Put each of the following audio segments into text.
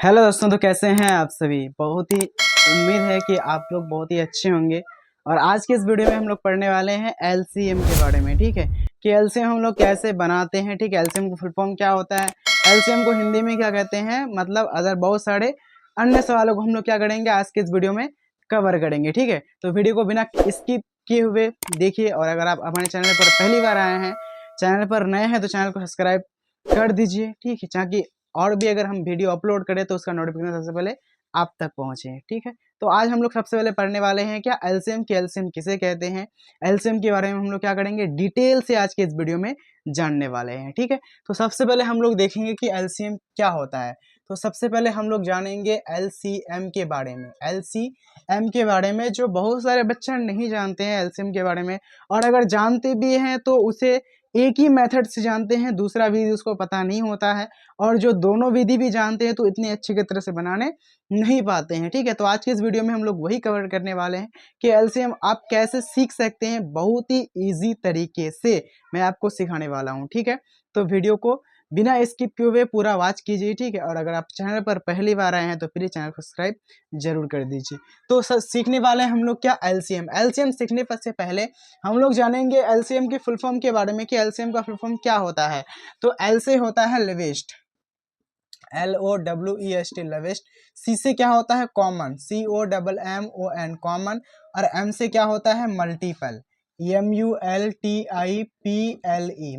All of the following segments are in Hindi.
हेलो दोस्तों, तो कैसे हैं आप सभी। बहुत ही उम्मीद है कि आप लोग बहुत ही अच्छे होंगे। और आज के इस वीडियो में हम लोग पढ़ने वाले हैं एलसीएम के बारे में। ठीक है कि एलसीएम हम लोग कैसे बनाते हैं। ठीक है, एलसीएम को फुल फॉर्म क्या होता है, एलसीएम को हिंदी में क्या कहते हैं, मतलब अदर बहुत सारे अन्य सवालों को हम लोग क्या करेंगे आज के इस वीडियो में कवर करेंगे। ठीक है, तो वीडियो को बिना स्किप किए हुए देखिए। और अगर आप हमारे चैनल पर पहली बार आए हैं, चैनल पर नए हैं, तो चैनल को सब्सक्राइब कर दीजिए। ठीक है, ताकि और भी अगर हम वीडियो अपलोड करें तो उसका नोटिफिकेशन सबसे पहले आप तक पहुंचे। ठीक है, तो आज हम लोग सबसे पहले पढ़ने वाले हैं क्या एलसीएम की, एलसीएम किसे कहते हैं, एलसीएम के बारे में हम लोग क्या करेंगे डिटेल से आज के इस वीडियो में जानने वाले हैं। ठीक है, तो सबसे पहले हम लोग देखेंगे कि एलसीएम क्या होता है। तो सबसे पहले हम लोग जानेंगे एलसीएम के बारे में। एलसीएम के बारे में जो बहुत सारे बच्चे नहीं जानते हैं एलसीएम के बारे में, और अगर जानते भी हैं तो उसे एक ही मेथड से जानते हैं, दूसरा विधि उसको पता नहीं होता है। और जो दोनों विधि भी जानते हैं तो इतनी अच्छी तरह से बनाने नहीं पाते हैं। ठीक है, तो आज के इस वीडियो में हम लोग वही कवर करने वाले हैं कि एलसीएम आप कैसे सीख सकते हैं बहुत ही इजी तरीके से, मैं आपको सिखाने वाला हूं। ठीक है, तो वीडियो को बिना स्किप किए हुए पूरा वॉच कीजिए। ठीक है, और अगर आप चैनल पर पहली बार आए हैं तो प्लीज चैनल को सब्सक्राइब जरूर कर दीजिए। तो सीखने वाले हैं हम लोग क्या एलसीएम। एलसीएम सीखने पर से पहले हम लोग जानेंगे एलसीएम की फुल फॉर्म के बारे में कि एलसीएम का फुल फॉर्म क्या होता है। तो एल से होता है लेवेस्ट, LOWEST लेवेस्ट। सी से क्या होता है कॉमन, COMMON कॉमन। और एम से क्या होता है मल्टीपल, MULTIPLE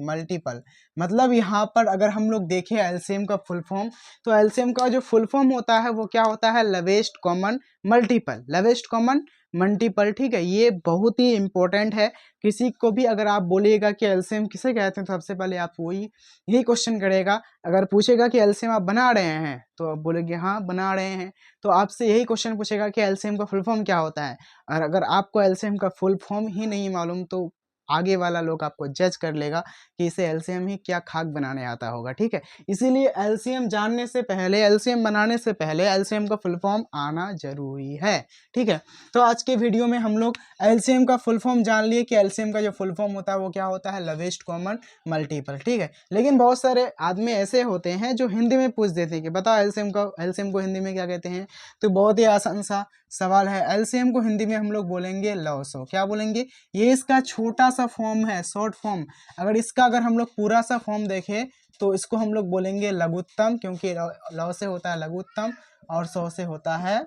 मल्टीपल। मतलब यहाँ पर अगर हम लोग देखें एलसीएम का फुल फॉर्म, तो एलसीएम का जो फुल फॉर्म होता है वो क्या होता है लेवेस्ट कॉमन मल्टीपल, लेवेस्ट कॉमन मल्टीपल। ठीक है, ये बहुत ही इंपॉर्टेंट है। किसी को भी अगर आप बोलिएगा कि एलसीएम किसे कहते हैं तो सबसे पहले आप वही यही क्वेश्चन करेगा। अगर पूछेगा कि एलसीएम आप बना रहे हैं तो आप बोलेंगे हाँ बना रहे हैं, तो आपसे यही क्वेश्चन पूछेगा कि एलसीएम का फुल फॉर्म क्या होता है। और अगर आपको एलसीएम का फुल फॉर्म ही नहीं मालूम तो आगे वाला लोग आपको जज कर लेगा कि इसे एलसीएम ही क्या खाक बनाने आता होगा। ठीक है, इसीलिए एलसीएम जानने से पहले, एलसीएम बनाने से पहले एलसीएम का फुल फॉर्म आना जरूरी है। ठीक है, तो आज के वीडियो में हम लोग एलसीएम का फुल फॉर्म जान लिए कि एलसीएम का जो फुल फॉर्म होता है वो क्या होता है लेवेस्ट कॉमन मल्टीपल। ठीक है, लेकिन बहुत सारे आदमी ऐसे होते हैं जो हिंदी में पूछ देते हैं कि बताओ एलसीएम को हिंदी में क्या कहते हैं। तो बहुत ही आसान सा सवाल है, एलसीएम को हिंदी में हम लोग बोलेंगे लवसो। क्या बोलेंगे, ये इसका छोटा सा फॉर्म है, शॉर्ट फॉर्म। अगर हम लोग पूरा सा फॉर्म देखें तो इसको हम लोग बोलेंगे लघुत्तम, क्योंकि लव से होता है लघुत्तम और सौ से होता है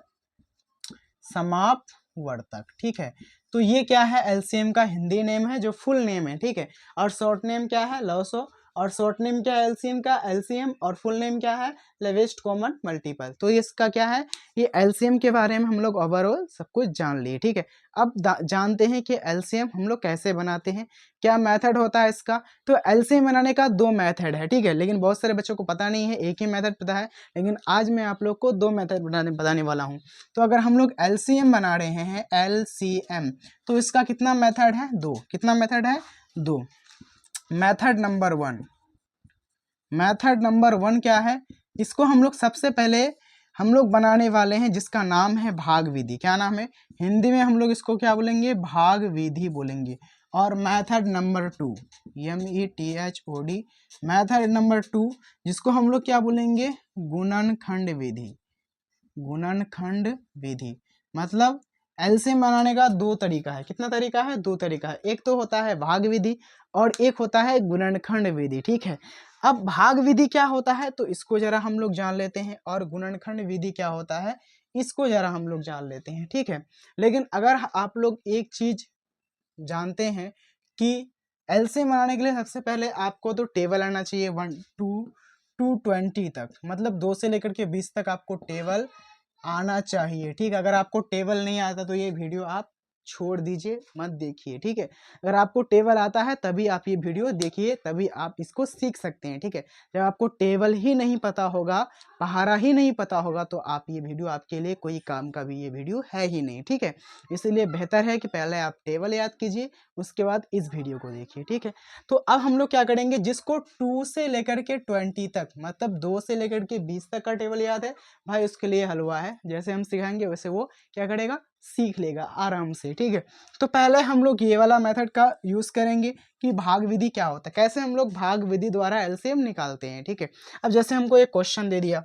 समाप्त वर्तक। ठीक है, तो ये क्या है एलसीएम का हिंदी नेम है जो फुल नेम है। ठीक है, और शॉर्ट नेम क्या है लवसो, और शॉर्ट नेम क्या है एलसीएम का एलसीएम, और फुल नेम क्या है लेवेस्ट कॉमन मल्टीपल। तो इसका क्या है, ये एलसीएम के बारे में हम लोग ओवरऑल सब कुछ जान लिए। ठीक है, अब जानते हैं कि एलसीएम हम लोग कैसे बनाते हैं, क्या मेथड होता है इसका। तो एलसीएम बनाने का दो मेथड है। ठीक है, लेकिन बहुत सारे बच्चों को पता नहीं है, एक ही मेथड पता है, लेकिन आज मैं आप लोग को दो मेथड बताने वाला हूँ। तो अगर हम लोग एलसीएम बना रहे हैं एलसीएम, तो इसका कितना मेथड है दो, कितना मेथड है दो। मेथड नंबर वन क्या है, इसको हम लोग सबसे पहले हम लोग बनाने वाले हैं जिसका नाम है भाग विधि। क्या नाम है, हिंदी में हम लोग इसको क्या बोलेंगे भाग विधि बोलेंगे। और method number two METHOD, method number two जिसको हम लोग क्या बोलेंगे गुणनखंड विधि, गुणनखंड विधि। मतलब एलसीएम बनाने का दो तरीका है, कितना तरीका है दो तरीका है, एक तो होता है भाग विधि और एक होता है गुणनखंड विधि। ठीक है, अब भाग विधि क्या होता है तो इसको जरा हम लोग जान लेते हैं, और गुणनखंड विधि क्या होता है इसको जरा हम लोग जान लेते हैं। ठीक है, लेकिन अगर आप लोग एक चीज जानते हैं कि एलसीएम बनाने के लिए सबसे पहले आपको तो टेबल आना चाहिए 1 टू 20 तक, मतलब 2 से लेकर के 20 तक आपको टेबल आना चाहिए। ठीक है, अगर आपको टेबल नहीं आता तो ये वीडियो आप छोड़ दीजिए, मत देखिए। ठीक है, अगर आपको टेबल आता है तभी आप ये वीडियो देखिए, तभी आप इसको सीख सकते हैं। ठीक है, जब आपको टेबल ही नहीं पता होगा, पहाड़ा ही नहीं पता होगा, तो आप ये वीडियो आपके लिए कोई काम का भी ये वीडियो है ही नहीं। ठीक है, इसलिए बेहतर है कि पहले आप टेबल याद कीजिए, उसके बाद इस वीडियो को देखिए। ठीक है, तो अब हम लोग क्या करेंगे, जिसको 2 से लेकर के 20 तक, मतलब 2 से लेकर के 20 तक का टेबल याद है भाई, उसके लिए हलवा है, जैसे हम सिखाएंगे वैसे वो क्या करेगा सीख लेगा आराम से। ठीक है, तो पहले हम लोग ये वाला मेथड का यूज करेंगे कि भाग विधि क्या होता है, कैसे हम लोग भाग विधि द्वारा एलसीएम निकालते हैं। ठीक है, अब जैसे हमको एक क्वेश्चन दे दिया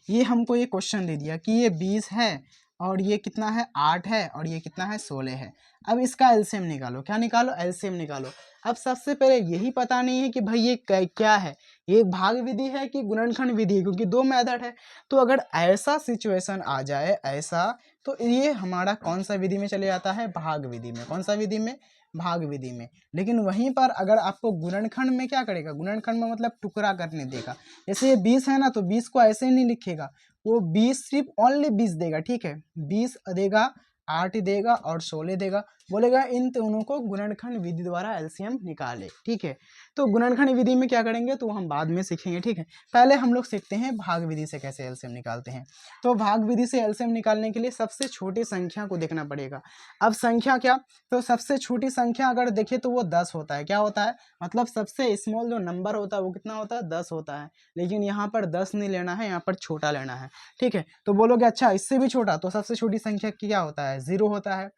ये हमको ये क्वेश्चन दे दिया कि ये 20 है और ये कितना है 8 है और ये कितना है 16 है। अब इसका एलसीएम निकालो। क्या निकालो? एलसीएम निकालो। अब सबसे पहले यही पता नहीं है कि भाई ये क्या है, ये भाग विधि है कि गुणनखंड विधि है, क्योंकि दो मेथड है। तो अगर ऐसा सिचुएशन आ जाए ऐसा, तो ये हमारा कौन सा विधि में चले जाता है? भाग विधि में। कौन सा विधि में? भाग विधि में। लेकिन वहीं पर अगर आपको गुणनखंड में क्या करेगा? गुणनखंड में मतलब टुकड़ा करने देगा। जैसे ये 20 है ना, तो 20 को ऐसे नहीं लिखेगा, वो 20 सिर्फ ओनली 20 देगा, ठीक है। 20 देगा, 8 देगा और 16 देगा। बोलेगा इन दोनों को गुणनखंड विधि द्वारा एलसीएम निकाले, ठीक है। तो गुणनखंड विधि में क्या करेंगे तो हम बाद में सीखेंगे, ठीक है। पहले हम लोग सीखते हैं भाग विधि से कैसे एलसीएम निकालते हैं। तो भाग विधि से एलसीएम निकालने के लिए सबसे छोटी संख्या को देखना पड़ेगा। अब संख्या क्या? तो सबसे छोटी संख्या अगर देखें तो वो 10 होता है। क्या होता है? मतलब सबसे स्मॉल जो नंबर होता है वो कितना होता है? 10 होता है। लेकिन यहाँ पर 10 नहीं लेना है, यहाँ पर छोटा लेना है, ठीक है। तो बोलोगे अच्छा इससे भी छोटा, तो सबसे छोटी संख्या क्या होता है? 0 होता है।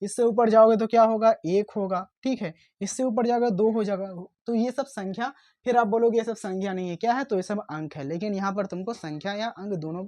इससे ऊपर जाओगे तो क्या होगा? 1 होगा, ठीक है। इससे ऊपर जाओगे 2 हो जाएगा। तो ये सब संख्या, फिर आप बोलोगे ये सब संख्या नहीं है, क्या है? तो ये सब अंक है। लेकिन यहाँ पर तुमको संख्या या अंक दोनों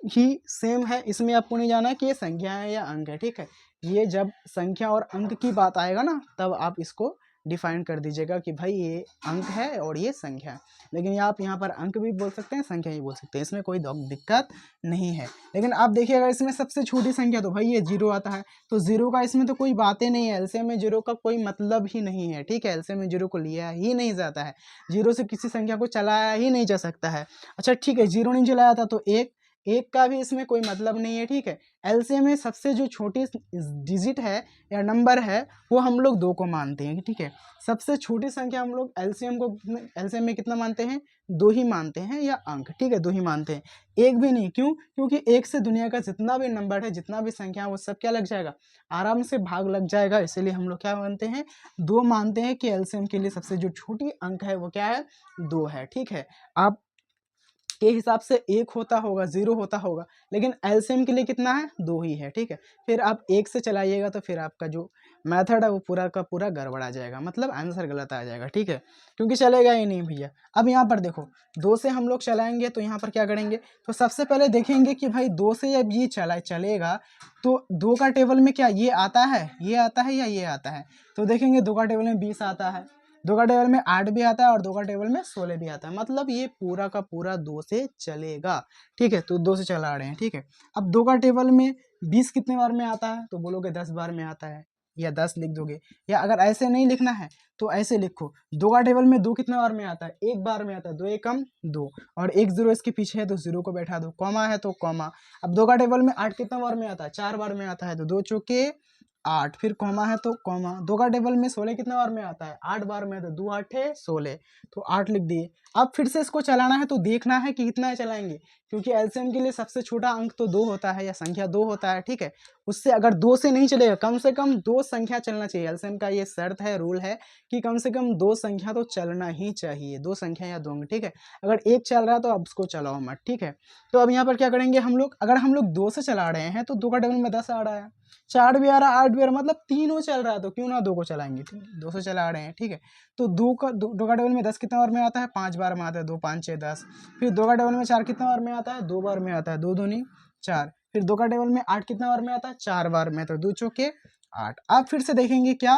ही सेम है, इसमें आपको नहीं जाना कि ये संख्या है या अंक है, ठीक है। ये जब संख्या और अंक की बात आएगा ना, तब आप इसको डिफाइन कर दीजिएगा कि भाई ये अंक है और ये संख्या है। लेकिन आप यहाँ पर अंक भी बोल सकते हैं, संख्या भी बोल सकते हैं, इसमें कोई दिक्कत नहीं है। लेकिन आप देखिएगा इसमें सबसे छोटी संख्या तो भाई ये 0 आता है। तो 0 का इसमें तो कोई बातें नहीं है, एलसीएम में 0 का कोई मतलब ही नहीं है, ठीक है। एलसीएम में 0 को लिया ही नहीं जाता है, 0 से किसी संख्या को चलाया ही नहीं जा सकता है। अच्छा ठीक है, 0 नहीं चलाया था तो एक का भी इसमें कोई मतलब नहीं है, ठीक है। एलसीएम में सबसे जो छोटी डिजिट है या नंबर है वो हम लोग 2 को मानते हैं, ठीक है। सबसे छोटी संख्या हम लोग एलसीएम में कितना मानते हैं? 2 ही मानते हैं, या अंक, ठीक है, 2 ही मानते हैं, एक भी नहीं। क्यों? क्योंकि एक से दुनिया का जितना भी नंबर है, जितना भी संख्या है, वो सब क्या लग जाएगा? आराम से भाग लग जाएगा। इसीलिए हम लोग क्या मानते हैं? 2 मानते हैं कि एलसीएम के लिए सबसे जो छोटी अंक है वो क्या है? 2 है, ठीक है। आप के हिसाब से 1 होता होगा, 0 होता होगा, लेकिन एलसीएम के लिए कितना है? 2 ही है, ठीक है। फिर आप 1 से चलाइएगा तो फिर आपका जो मेथड है वो पूरा का पूरा गड़बड़ा जाएगा, मतलब आंसर गलत आ जाएगा, ठीक है, क्योंकि चलेगा ही नहीं भैया। अब यहाँ पर देखो 2 से हम लोग चलाएंगे तो यहाँ पर क्या करेंगे? तो सबसे पहले देखेंगे कि भाई 2 से जब ये चलेगा तो 2 का टेबल में क्या ये आता है, ये आता है या ये आता है? तो देखेंगे 2 का टेबल में 20 आता है, 2 का टेबल में 8 भी आता है और 2 का टेबल में 16 भी आता है। मतलब ये पूरा का पूरा 2 से चलेगा, ठीक है। तो 2 से चला रहे हैं, ठीक है। अब 2 का टेबल में 20 कितने बार में आता है? तो बोलोगे 10 बार में आता है, या 10 लिख दोगे। या अगर ऐसे नहीं लिखना है तो ऐसे लिखो, 2 का टेबल में 2 कितने बार में आता है? 1 बार में आता है। 2 एकम 2, और 1 0 इसके पीछे है तो 0 को बैठा दो, कॉमा है तो कॉमा। अब 2 का टेबल में 8 कितने बार में आता है? 4 बार में आता है, तो 2 चौके 8, फिर कॉमा है तो कॉमा। 2 का टेबल में 16 कितने बार में आता है? 8 बार में, तो 2 8 16, तो 8 लिख दिए। अब फिर से इसको चलाना है तो देखना है कि कितना चलाएंगे, क्योंकि एलसीएम के लिए सबसे छोटा अंक तो 2 होता है, या संख्या 2 होता है, ठीक है। उससे अगर 2 से नहीं चलेगा, कम से कम 2 संख्या चलना चाहिए। एलसीएम का ये शर्त है, रूल है कि कम से कम 2 संख्या तो चलना ही चाहिए, 2 संख्या या 2 अंक, ठीक है। अगर 1 चल रहा है तो अब उसको चलाओ मत, ठीक है। तो अब यहाँ पर क्या करेंगे हम लोग? अगर हम लोग 2 से चला रहे हैं तो 2 का टेबल में 10 आ रहा है, 4 भी आ रहा है, 8 भी आ रहा है, मतलब तीनों चल रहा है, तो क्यों ना 2 को चलाएंगे, 2 से चला रहे हैं, ठीक है। तो 2 का टेबल में 10 कितने बार में आता है? 5 बार में आता है, 2 5 6 10। फिर 2 का टेबल में 4 कितने बार में आता है? 2 बार में आता है, 2 दूनी 4। फिर 2 का टेबल में 8 कितने बार में आता है? 4 बार में, तो 2 चौके 8। अब फिर से देखेंगे क्या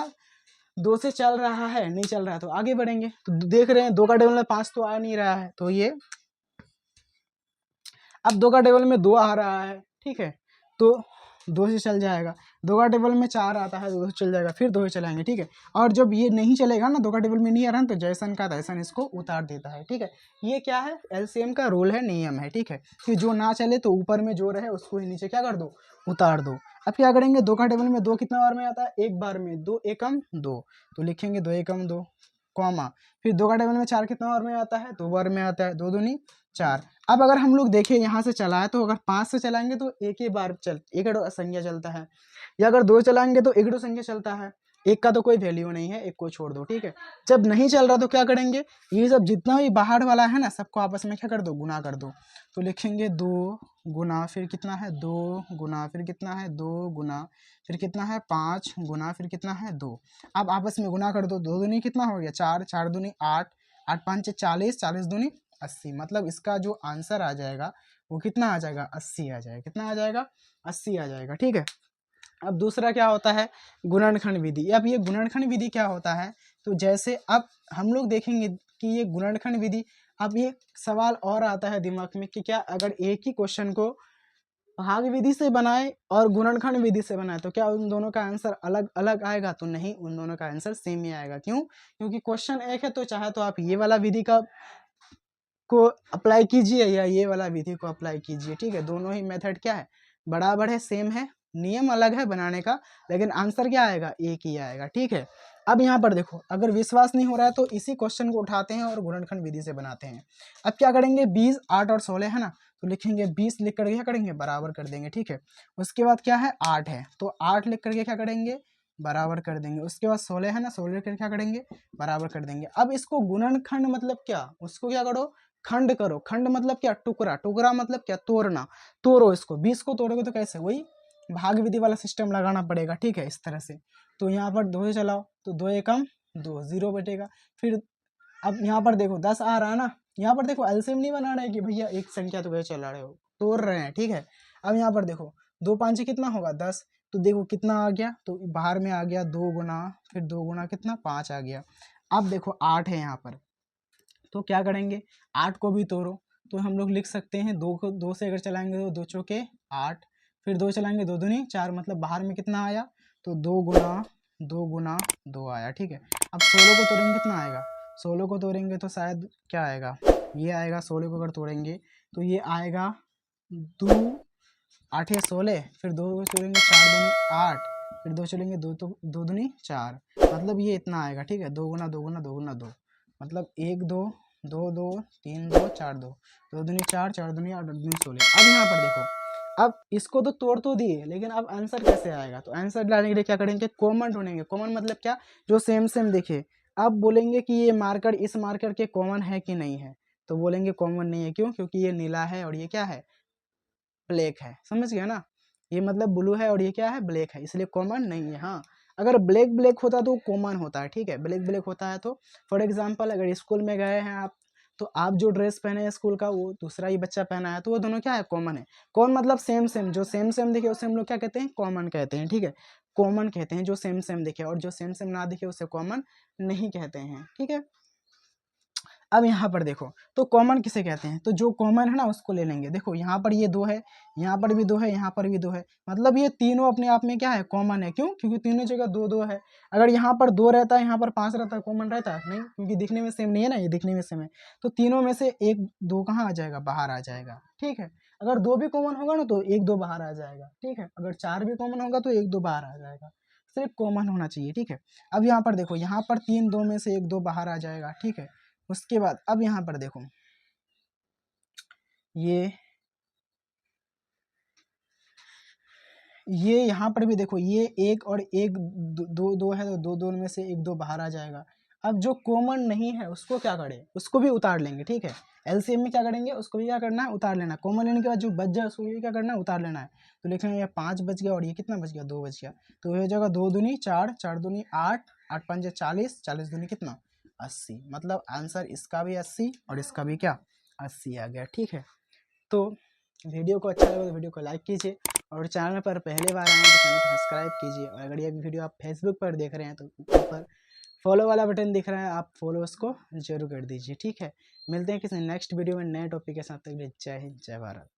2 से चल रहा है, नहीं चल रहा है, तो आगे बढ़ेंगे। तो देख रहे हैं 2 का टेबल में 5 तो आ नहीं रहा है, तो ये अब 2 का टेबल में 2 आ रहा है, ठीक है, तो 2 से चल जाएगा। 2 का टेबल में 4 आता है, 2 से चल जाएगा, फिर 2 से चलाएंगे, ठीक है। और जब ये नहीं चलेगा ना, 2 का टेबल में नहीं आ रहा है, तो जैसन का तैसन इसको उतार देता है, ठीक है। ये क्या है? एलसीएम का रूल है, नियम है, ठीक है, कि जो ना चले तो ऊपर में जो रहे उसको ही नीचे क्या कर दो? उतार दो। अब क्या करेंगे? 2 का टेबल में 2 कितना बार में आता है? 1 बार में, 2 एकम 2, तो लिखेंगे 2 एकम 2, कॉमा। फिर 2 का टेबल में 4 कितना बार में आता है? 2 बार में आता है, 2 दूनी 4। अब अगर हम लोग देखें यहाँ से चलाए तो अगर 5 से चलाएंगे तो एक ही बार एक संख्या चलता है, या अगर 2 चलाएंगे तो एक संख्या चलता है, एक का तो कोई वैल्यू नहीं है, एक को छोड़ दो, ठीक है। जब नहीं चल रहा तो क्या करेंगे? ये सब जितना भी बाहर वाला है ना, सबको आपस में क्या कर दो? गुना कर दो। तो लिखेंगे 2 गुना, फिर कितना है? 2 गुना, फिर कितना है? 2 गुना, फिर कितना है? 5 गुना, फिर कितना है? 2। अब आपस में गुना कर दो, 2 दूनी कितना हो गया? 4, 4 दूनी 8, 8 5 40, 40 दूनी 80, मतलब इसका जो आंसर आ जाएगा वो कितना आ जाएगा, 80 आ जाएगा। कितना आ जाएगा, 80 आ जाएगा, ठीक है। अब दूसरा क्या होता है, गुणनखंड विधि। अब ये गुणनखंड विधि क्या होता है, तो जैसे अब हम लोग देखेंगे कि ये गुणनखंड विधि, अब ये सवाल और आता है दिमाग में कि क्या अगर एक ही क्वेश्चन को भाग विधि से बनाए और गुणनखंड विधि से बनाए तो क्या उन दोनों का आंसर अलग अलग आएगा, तो नहीं, उन दोनों का आंसर सेम ही आएगा। क्यों, क्योंकि क्वेश्चन एक है, तो चाहे तो आप ये वाला विधि का को अप्लाई कीजिए या ये वाला विधि को अप्लाई कीजिए, ठीक है। दोनों ही मेथड क्या है, बराबर है, सेम है, नियम अलग है बनाने का, लेकिन आंसर क्या आएगा, एक ही आएगा, ठीक है। अब यहाँ पर देखो, अगर विश्वास नहीं हो रहा है तो इसी क्वेश्चन को उठाते हैं और गुणनखंड विधि से बनाते हैं। अब क्या करेंगे, 20, 8 और 16 है ना, तो लिखेंगे 20 लिख कर क्या करेंगे, बराबर कर देंगे, ठीक है। उसके बाद क्या है, 8 है, तो 8 लिख करके क्या करेंगे, बराबर कर देंगे। उसके बाद 16 है ना, 16 लिख कर क्या करेंगे, बराबर कर देंगे। अब इसको गुणनखंड मतलब क्या, उसको क्या करो, खंड करो। खंड मतलब क्या, टुकड़ा। टुकड़ा मतलब क्या, तोड़ना। तोड़ो इसको, 20 को तोड़ोगे तो कैसे, वही भाग विधि वाला सिस्टम लगाना पड़ेगा, ठीक है, इस तरह से। तो यहाँ पर 2 से चलाओ तो 2 एकम 2, 0 बचेगा। फिर अब यहाँ पर देखो 10 आ रहा है ना, यहाँ पर देखो एलसीएम नहीं बना रहे कि भैया एक संख्या तो कैसे चला रहे हो, तोड़ रहे हैं, ठीक है। अब यहाँ पर देखो 2 5 कितना होगा, 10, तो देखो कितना आ गया, तो बाहर में आ गया 2 गुना, फिर 2 गुना कितना, 5 आ गया। अब देखो 8 है यहाँ पर, तो क्या करेंगे, 8 को भी तोड़ो, तो हम लोग लिख सकते हैं 2 को 2 से अगर चलाएंगे तो 2 चौके 8, फिर 2 चलाएंगे 2 दूनी 4, मतलब बाहर में कितना आया, तो 2 गुना 2 आया, ठीक है। अब 16 को तोड़ेंगे कितना आएगा, 16 को तोड़ेंगे तो शायद क्या आएगा, ये आएगा। 16 को अगर तोड़ेंगे तो ये आएगा 2 8 है 16, फिर 2 को तोड़ेंगे 4 दूनी 8, फिर 2 चलेंगे 2 तो 2 दूनी 4, मतलब ये इतना आएगा, ठीक है। 2 गुना 2 गुना 2 गुना 2, मतलब 1 2 2 2 3 2 4 2, 2 दूनी 4, 4 दूनी 8, 8 दूनी 16। अब यहाँ पर देखो, अब इसको तो तोड़ तो दिए, लेकिन अब आंसर कैसे आएगा, तो आंसर लाने के लिए क्या करेंगे, कॉमन ढूंढेंगे। कॉमन मतलब क्या, जो सेम सेम दिखे। अब बोलेंगे कि ये मार्कर इस मार्कर के कॉमन है कि नहीं है, तो बोलेंगे कॉमन नहीं है। क्यों, क्योंकि ये नीला है और ये क्या है, ब्लैक है, समझ गया ना। ये मतलब ब्लू है और ये क्या है, ब्लैक है, इसलिए कॉमन नहीं है। हाँ, अगर ब्लैक ब्लैक होता तो कॉमन होता है, ठीक है। ब्लैक ब्लैक होता है तो फॉर एग्जांपल अगर स्कूल में गए हैं आप, तो आप जो ड्रेस पहने हैं स्कूल का वो दूसरा ही बच्चा पहना है, तो वो दोनों क्या है, कॉमन है। कौन मतलब सेम सेम, जो सेम सेम दिखे उसे हम लोग क्या कहते हैं, कॉमन कहते हैं, ठीक है। कॉमन कहते हैं जो सेम सेम दिखे, और जो सेम सेम ना दिखे उसे कॉमन नहीं कहते हैं, ठीक है। अब यहाँ पर देखो, तो कॉमन किसे कहते हैं, तो जो कॉमन है ना उसको ले लेंगे। देखो यहाँ पर ये 2 है, यहाँ पर भी 2 है, यहाँ पर भी 2 है, मतलब ये तीनों अपने आप में क्या है, कॉमन है। क्यों, क्योंकि तीनों जगह 2 2 है। अगर यहाँ पर 2 रहता है, यहाँ पर 5 रहता है, कॉमन रहता है नहीं, क्योंकि दिखने में सेम नहीं है ना, ये दिखने में सेम है। तो तीनों में से 1 2 कहाँ आ जाएगा, बाहर आ जाएगा, ठीक है। अगर 2 भी कॉमन होगा ना तो 1 2 बाहर आ जाएगा, ठीक है। अगर 4 भी कॉमन होगा तो 1 2 बाहर आ जाएगा, सिर्फ कॉमन होना चाहिए, ठीक है। अब यहाँ पर देखो, यहाँ पर 3 2 में से 1 2 बाहर आ जाएगा, ठीक है। उसके बाद अब यहाँ पर देखो, ये यहाँ पर भी देखो, ये 1 और 1 2 2 है, तो 2 2 में से 1 2 बाहर आ जाएगा। अब जो कॉमन नहीं है उसको क्या करें, उसको भी उतार लेंगे, ठीक है। एलसीएम में क्या करेंगे, उसको भी क्या करना है, उतार लेना। कॉमन लेने के बाद जो बच जाए उसको भी क्या करना है, उतार लेना है। तो लिखेंगे ये 5 बच गया और ये कितना बच गया, 2 बच गया। तो ये जगह 2 दूनी 4, 4 दूनी 8, 8 5 40, 40 दूनी कितना, 80, मतलब आंसर इसका भी 80 और इसका भी क्या, 80 आ गया, ठीक है। तो वीडियो को अच्छा लगा तो वीडियो को लाइक कीजिए, और चैनल पर पहले बार आए हैं तो चैनल को सब्सक्राइब कीजिए। और अगर ये वीडियो आप फेसबुक पर देख रहे हैं तो ऊपर फॉलो वाला बटन दिख रहा है, आप फॉलो उसको जरूर कर दीजिए, ठीक है। मिलते हैं किसी नेक्स्ट वीडियो में नए टॉपिक के साथ, तक के लिए जय हिंद, जय भारत।